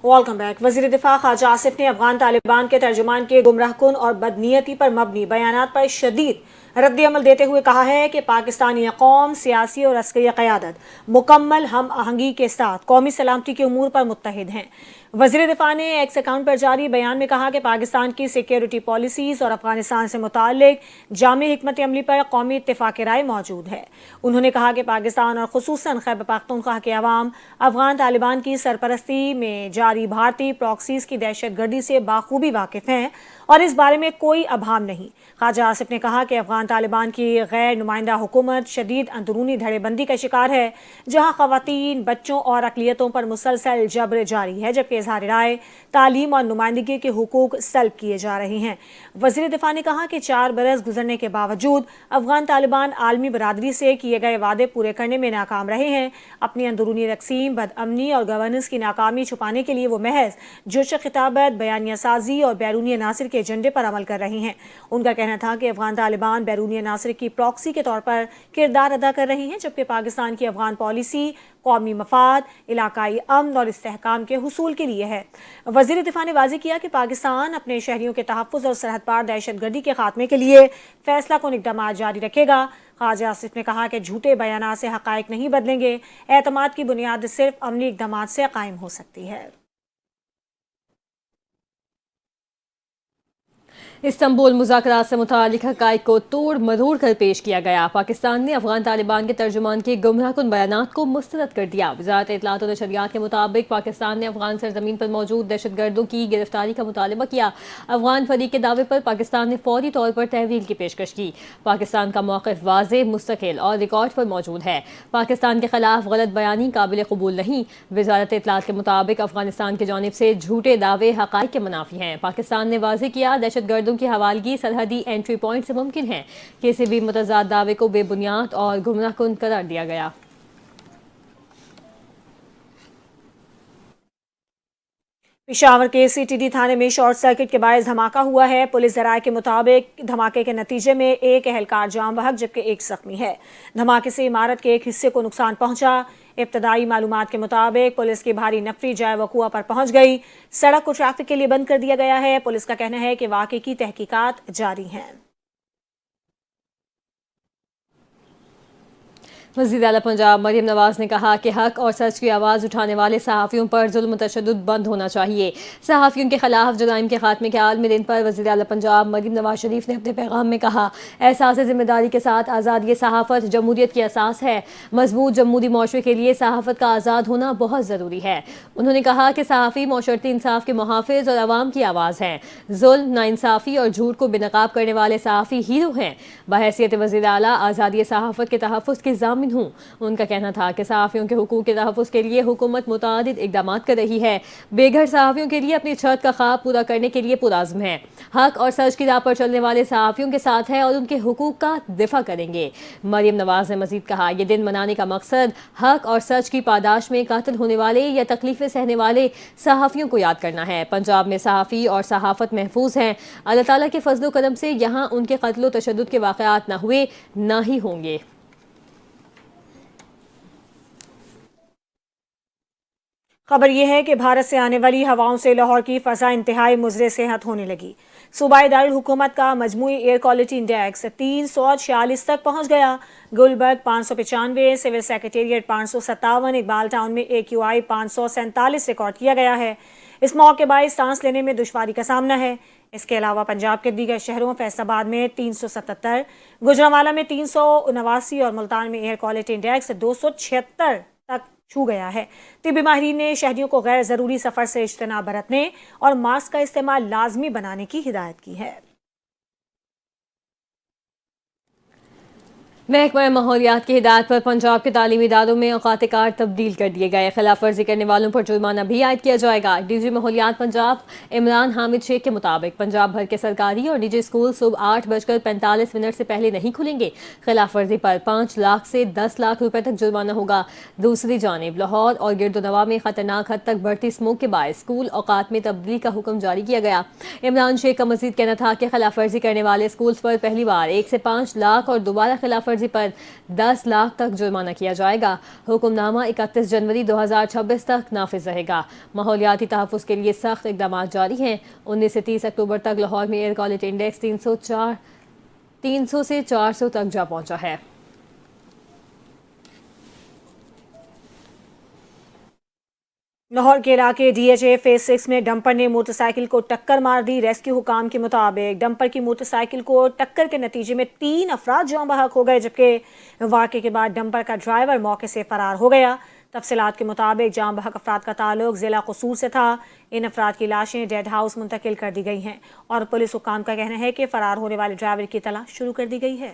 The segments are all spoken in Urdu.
Welcome back. وزیر دفاع خواجہ آصف نے افغان طالبان کے ترجمان کے گمراہ کن اور بدنیتی پر مبنی بیانات پر شدید رد عمل دیتے ہوئے کہا ہے کہ پاکستانی قوم سیاسی اور عسکری قیادت مکمل ہم آہنگی کے ساتھ قومی سلامتی کے امور پر متحد ہیں۔ وزیر دفاع نے ایکس اکاؤنٹ پر جاری بیان میں کہا کہ پاکستان کی سیکیورٹی پالیسیز اور افغانستان سے متعلق جامع حکمت عملی پر قومی اتفاق رائے موجود ہے۔ انہوں نے کہا کہ پاکستان اور خصوصاً خیبر پختونخوا کے عوام افغان طالبان کی سرپرستی میں جاری بھارتی پراکسیز کی دہشت گردی سے بخوبی واقف ہیں اور اس بارے میں کوئی ابہام نہیں۔ خواجہ آصف نے کہا کہ افغان طالبان کی غیر نمائندہ حکومت شدید اندرونی دھڑے بندی کا شکار ہے، جہاں خواتین، بچوں اور اقلیتوں پر مسلسل جبر جاری ہے، جبکہ اظہار رائے، تعلیم اور نمائندگی کے حقوق سلب کیے جا رہے ہیں۔ وزیر دفاع نے کہا کہ 4 برس گزرنے کے باوجود افغان طالبان عالمی برادری سے کیے گئے وعدے پورے کرنے میں ناکام رہے ہیں۔ اپنی اندرونی تقسیم، بد امنی اور گورننس کی ناکامی چھپانے کے لیے وہ محض جوش خطابت، بیانیہ سازی اور بیرونی عناصر کے ایجنڈے پر عمل کر رہے ہیں۔ ان کا کہنا تھا کہ افغان طالبان بیرونی عناصر کی پراکسی کے طور پر کردار ادا کر رہے ہیں، جبکہ پاکستان کی افغان پالیسی قومی مفاد، علاقائی امن اور استحکام کے حصول کے لیے ہے۔ وزیر دفاع نے واضح کیا کہ پاکستان اپنے شہریوں کے تحفظ اور سرحد پار دہشت گردی کے خاتمے کے لیے فیصلہ کن اقدامات جاری رکھے گا۔ خواجہ آصف نے کہا کہ جھوٹے بیانات سے حقائق نہیں بدلیں گے، اعتماد کی بنیاد صرف عملی اقدامات سے قائم ہو سکتی ہے۔ استنبول مذاکرات سے متعلق حقائق کو توڑ مروڑ کر پیش کیا گیا۔ پاکستان نے افغان طالبان کے ترجمان کے گمراہ کن بیانات کو مسترد کر دیا۔ وزارت اطلاعات و نشریات کے مطابق پاکستان نے افغان سرزمین پر موجود دہشت گردوں کی گرفتاری کا مطالبہ کیا۔ افغان فریق کے دعوے پر پاکستان نے فوری طور پر تحویل کی پیشکش کی۔ پاکستان کا موقف واضح، مستقل اور ریکارڈ پر موجود ہے۔ پاکستان کے خلاف غلط بیانی قابل قبول نہیں۔ وزارت اطلاعات کے مطابق افغانستان کی جانب سے جھوٹے دعوے حقائق کے منافی ہیں۔ پاکستان نے واضح کیا دہشت گردوں کی حوالگی سرحدی انٹری پوائنٹ سے ممکن ہے۔ کسی بھی متضاد دعوے کو بے بنیاد اور گمراہ کن قرار دیا گیا۔ پشاور کے سی ٹی ڈی تھانے میں شارٹ سرکٹ کے باعث دھماکہ ہوا ہے۔ پولیس ذرائع کے مطابق دھماکے کے نتیجے میں ایک اہلکار جاں بحق جبکہ ایک زخمی ہے۔ دھماکے سے عمارت کے ایک حصے کو نقصان پہنچا۔ ابتدائی معلومات کے مطابق پولیس کی بھاری نفری جائے وقوع پر پہنچ گئی۔ سڑک کو ٹریفک کے لیے بند کر دیا گیا ہے۔ پولیس کا کہنا ہے کہ واقعے کی تحقیقات جاری ہیں۔ وزیر اعلیٰ پنجاب مریم نواز نے کہا کہ حق اور سچ کی آواز اٹھانے والے صحافیوں پر ظلم و تشدد بند ہونا چاہیے۔ صحافیوں کے خلاف جرائم کے خاتمے کے عالمی دن پر وزیر اعلیٰ پنجاب مریم نواز شریف نے اپنے پیغام میں کہا، احساس ذمہ داری کے ساتھ آزادی صحافت جمہوریت کی اساس ہے۔ مضبوط جمہوری معاشرے کے لیے صحافت کا آزاد ہونا بہت ضروری ہے۔ انہوں نے کہا کہ صحافی معاشرتی انصاف کے محافظ اور عوام کی آواز ہیں۔ ظلم، ناانصافی اور جھوٹ کو بے نقاب کرنے والے صحافی ہیرو ہیں۔ بحیثیت وزیر اعلیٰ آزادی صحافت کے تحفظ کی ضامن ہوں۔ ان کا کہنا تھا کہ صحافیوں کے حقوق کے تحفظ کے لیے حکومت متعدد اقدامات کر رہی ہے۔ بے گھر صحافیوں کے لیے اپنی چھت کا خواب پورا کرنے کے لیے پرعزم ہے۔ حق اور سچ کی راہ پر چلنے والے صحافیوں کے ساتھ ہے اور ان کے حقوق کا دفاع کریں گے۔ مریم نواز نے مزید کہا، یہ دن منانے کا مقصد حق اور سچ کی پاداش میں قتل ہونے والے یا تکلیفیں سہنے والے صحافیوں کو یاد کرنا ہے۔ پنجاب میں صحافی اور صحافت محفوظ ہیں۔ اللہ تعالیٰ کے فضل و کرم سے یہاں ان کے قتل و تشدد کے واقعات نہ ہوئے، نہ ہی ہوں گے۔ خبر یہ ہے کہ بھارت سے آنے والی ہواؤں سے لاہور کی فضا انتہائی مضر صحت ہونے لگی۔ صوبائی دارالحکومت کا مجموعی ایئر کوالٹی انڈیکس 346 تک پہنچ گیا۔ Gulberg 595، civil secretariat 557، Iqbal town میں AQI 547 ریکارڈ کیا گیا ہے۔ اس موقع کے باعث سانس لینے میں دشواری کا سامنا ہے۔ اس کے علاوہ پنجاب کے دیگر شہروں فیصل آباد میں 377، گوجرانوالہ میں 379 اور ملتان میں ایئر کوالٹی انڈیکس 276 تک چھو گیا ہے۔ طبی ماہرین نے شہریوں کو غیر ضروری سفر سے اجتناب برتنے اور ماسک کا استعمال لازمی بنانے کی ہدایت کی ہے۔ محکمہ ماحولیات کی ہدایت پر پنجاب کے تعلیمی اداروں میں اوقات کار تبدیل کر دیے گئے۔ خلاف ورزی کرنے والوں پر جرمانہ بھی عائد کیا جائے گا۔ ڈی جی ماحولیات پنجاب عمران حامد شیخ کے مطابق پنجاب بھر کے سرکاری اور نجی اسکول صبح 8:45 سے پہلے نہیں کھلیں گے۔ خلاف ورزی پر 5 لاکھ سے 10 لاکھ روپے تک جرمانہ ہوگا۔ دوسری جانب لاہور اور گرد و نواح میں خطرناک حد تک بڑھتی اسموگ کے باعث اسکول اوقات میں تبدیلی کا حکم جاری کیا گیا۔ عمران شیخ کا مزید کہنا تھا کہ خلاف ورزی کرنے والے اسکولز پر پہلی بار 1 سے 5 لاکھ اور دوبارہ خلاف ورزی ورزی پر 10 لاکھ تک جرمانہ کیا جائے گا۔ حکم نامہ 31 جنوری 2026 تک نافذ رہے گا۔ ماحولیاتی تحفظ کے لیے سخت اقدامات جاری ہیں۔ 19 سے 30 اکتوبر تک لاہور میں ایئر کوالٹی انڈیکس 300 سے 400 تک جا پہنچا ہے۔ لاہور کے علاقے ڈی ایچ اے فیز 6 میں ڈمپر نے موٹر سائیکل کو ٹکر مار دی۔ ریسکیو حکام کے مطابق ڈمپر کی موٹر سائیکل کو ٹکر کے نتیجے میں 3 افراد جاں بحق ہو گئے، جبکہ واقعے کے بعد ڈمپر کا ڈرائیور موقع سے فرار ہو گیا۔ تفصیلات کے مطابق جاں بحق افراد کا تعلق ضلع قصور سے تھا۔ ان افراد کی لاشیں ڈیڈ ہاؤس منتقل کر دی گئی ہیں اور پولیس حکام کا کہنا ہے کہ فرار ہونے والے ڈرائیور کی تلاش شروع کر دی گئی ہے۔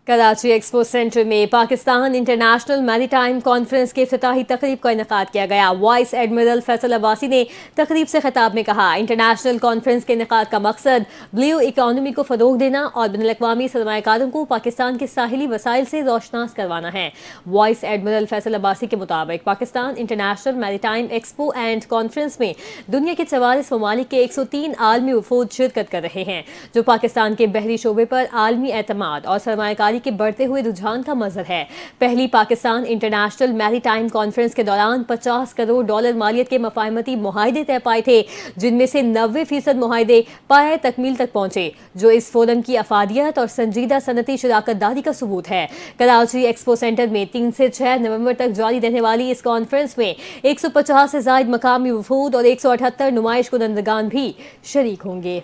کراچی ایکسپو سینٹر میں پاکستان انٹرنیشنل میری ٹائم کانفرنس کے افتتاحی تقریب کا انعقاد کیا گیا۔ وائس ایڈمرل فیصل عباسی نے تقریب سے خطاب میں کہا، انٹرنیشنل کانفرنس کے انعقاد کا مقصد بلیو اکانومی کو فروغ دینا اور بین الاقوامی سرمایہ کاروں کو پاکستان کے ساحلی وسائل سے روشناس کروانا ہے۔ وائس ایڈمرل فیصل عباسی کے مطابق پاکستان انٹرنیشنل میری ٹائم ایکسپو اینڈ کانفرنس میں دنیا کے 44 ممالک کے 103 عالمی وفود شرکت کر رہے ہیں، جو پاکستان کے بحری شعبے پر عالمی اعتماد اور سرمایہ کاری کے بڑھتے ہوئے رجحان کا مظہر ہے۔ پہلی پاکستان انٹرنیشنل میری ٹائم کانفرنس کے دوران $50 کروڑ مالیت کے مفاہمتی معاہدے طے پائے تھے، جن میں سے 90% معاہدے پایۂ تکمیل تک پہنچے، جو اس فورم کی افادیت اور سنجیدہ صنعتی شراکت داری کا ثبوت ہے۔ کراچی ایکسپو سینٹر میں 3 سے 6 نومبر تک جاری رہنے والی اس کانفرنس میں 150 سے زائد مقامی وفود اور 178 نمائش کنندگان بھی شریک ہوں گے۔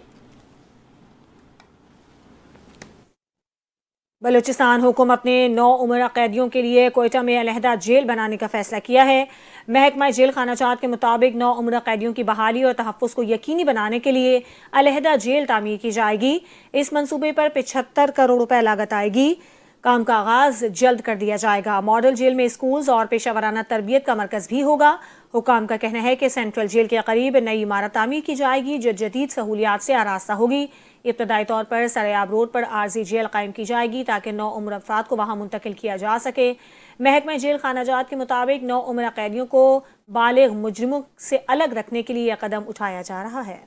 بلوچستان حکومت نے 9 عمرہ قیدیوں کے لیے کوئٹہ میں علیحدہ جیل بنانے کا فیصلہ کیا ہے۔ محکمہ جیل خانہ جات کے مطابق 9 عمرہ قیدیوں کی بحالی اور تحفظ کو یقینی بنانے کے لیے علیحدہ جیل تعمیر کی جائے گی۔ اس منصوبے پر 75 کروڑ روپے لاگت آئے گی۔ کام کا آغاز جلد کر دیا جائے گا۔ ماڈل جیل میں اسکولز اور پیشہ ورانہ تربیت کا مرکز بھی ہوگا۔ حکام کا کہنا ہے کہ سینٹرل جیل کے قریب نئی عمارت تعمیر کی جائے گی، جو جدید سہولیات سے آراستہ ہوگی۔ ابتدائی طور پر سریاب روڈ پر عارضی جیل قائم کی جائے گی تاکہ 9 عمرہ افراد کو وہاں منتقل کیا جا سکے۔ محکمہ جیل خانہ جات کے مطابق 9 عمرہ قیدیوں کو بالغ مجرموں سے الگ رکھنے کے لیے یہ قدم اٹھایا جا رہا ہے۔